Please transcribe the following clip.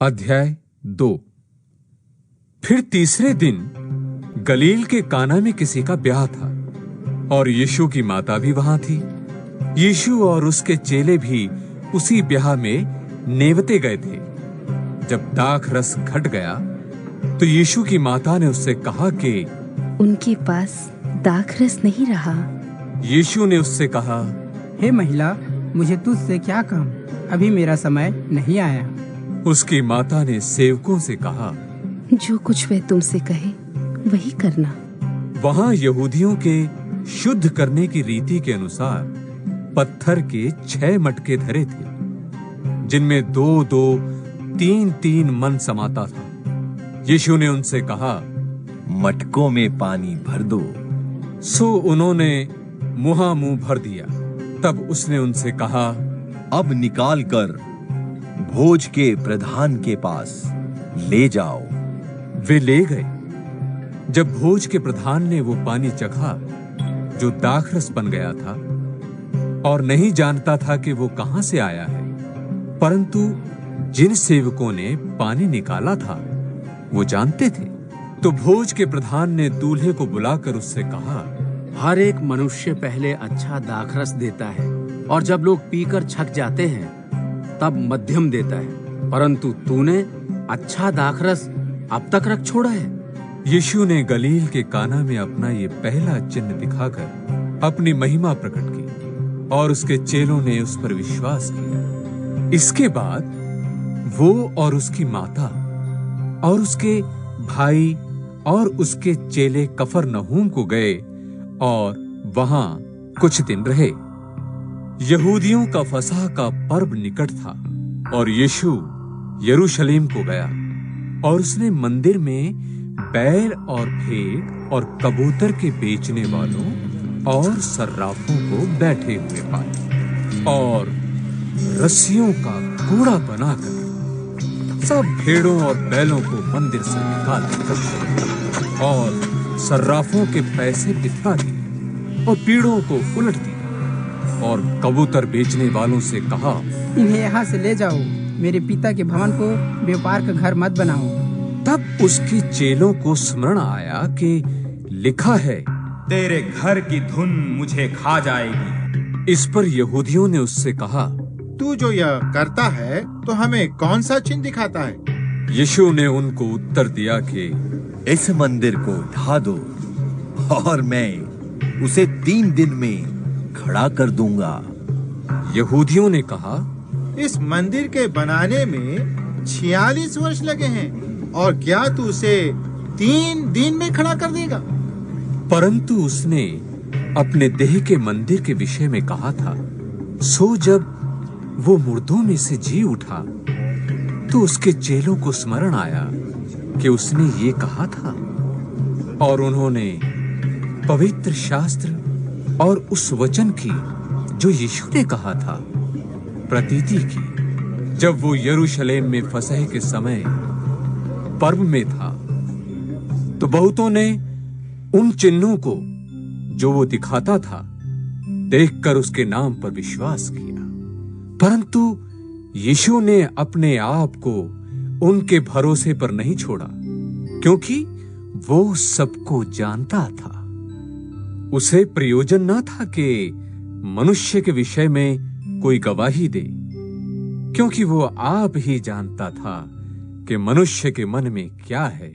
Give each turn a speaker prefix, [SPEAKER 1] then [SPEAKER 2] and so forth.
[SPEAKER 1] अध्याय 2। फिर तीसरे दिन गलील के काना में किसी का ब्याह था और यीशु की माता भी वहां थी। यीशु और उसके चेले भी उसी ब्याह में नेवते गए थे। जब दाख रस घट गया तो यीशु की माता ने उससे कहा कि
[SPEAKER 2] उनके पास दाख रस नहीं रहा।
[SPEAKER 1] यीशु ने उससे कहा,
[SPEAKER 3] हे महिला, मुझे तुझसे क्या काम, अभी मेरा समय नहीं आया।
[SPEAKER 1] उसकी माता ने सेवकों से कहा,
[SPEAKER 2] जो कुछ वह तुमसे कहे वही करना।
[SPEAKER 1] वहां यहूदियों के शुद्ध करने की रीति के अनुसार पत्थर के 6 मटके धरे थे, जिनमें 2-2, 3-3 मन समाता था। यीशु ने उनसे कहा,
[SPEAKER 4] मटकों में पानी भर दो।
[SPEAKER 1] सो उन्होंने मुंह भर दिया। तब उसने उनसे कहा,
[SPEAKER 4] अब निकाल कर भोज के प्रधान के पास ले जाओ।
[SPEAKER 1] वे ले गए। जब भोज के प्रधान ने वो पानी चखा जो दाखरस बन गया था और नहीं जानता था कि वो कहां से आया है, परंतु जिन सेवकों ने पानी निकाला था वो जानते थे, तो भोज के प्रधान ने दूल्हे को बुलाकर उससे कहा,
[SPEAKER 5] हर एक मनुष्य पहले अच्छा दाखरस देता है और जब लोग पीकर छक जाते हैं तब मध्यम देता है, परंतु तूने अच्छा दाखरस अब तक रख छोड़ा है।
[SPEAKER 1] यीशु ने गलील के काना में अपना ये पहला चिन्ह दिखाकर अपनी महिमा प्रकट की और उसके चेलों ने उस पर विश्वास किया। इसके बाद वो और उसकी माता और उसके भाई और उसके चेले कफरनहूम को गए और वहां कुछ दिन रहे। यहूदियों का फसह का पर्व निकट था और यीशु यरूशलेम को गया और उसने मंदिर में बैल और भेड़ और कबूतर के बेचने वालों और सर्राफों को बैठे हुए पाए और रस्सियों का कूड़ा बनाकर सब भेड़ों और बैलों को मंदिर से निकाल दिया और सर्राफों के पैसे बिठा दिए और पीड़ों को उलट दिया और कबूतर बेचने वालों से कहा,
[SPEAKER 3] इन्हें यहाँ से ले जाओ, मेरे पिता के भवन को व्यापार का घर मत बनाओ।
[SPEAKER 1] तब उसके चेलों को स्मरण आया कि लिखा है,
[SPEAKER 6] तेरे घर की धुन मुझे खा जाएगी।
[SPEAKER 1] इस पर यहूदियों ने उससे कहा,
[SPEAKER 7] तू जो यह करता है तो हमें कौन सा चिन्ह दिखाता है?
[SPEAKER 1] यीशु ने उनको उत्तर दिया कि
[SPEAKER 4] इस मंदिर को ढा दो और मैं उसे 3 दिन में खड़ा कर दूंगा।
[SPEAKER 1] यहूदियों ने कहा,
[SPEAKER 7] इस मंदिर के बनाने में 46 वर्ष लगे हैं और क्या तू उसे 3 दिन में खड़ा कर देगा?
[SPEAKER 1] परंतु उसने अपने देह के मंदिर के विषय में कहा था। सो जब वो मुर्दों में से जी उठा तो उसके चेलों को स्मरण आया कि उसने ये कहा था और उन्होंने पवित्र शास्त्र और उस वचन की जो यीशु ने कहा था प्रतीति की। जब वो यरूशलेम में फसह के समय पर्व में था तो बहुतों ने उन चिन्हों को जो वो दिखाता था देखकर उसके नाम पर विश्वास किया, परंतु यीशु ने अपने आप को उनके भरोसे पर नहीं छोड़ा, क्योंकि वो सबको जानता था। उसे प्रयोजन न था कि मनुष्य के विषय में कोई गवाही दे, क्योंकि वो आप ही जानता था कि मनुष्य के मन में क्या है।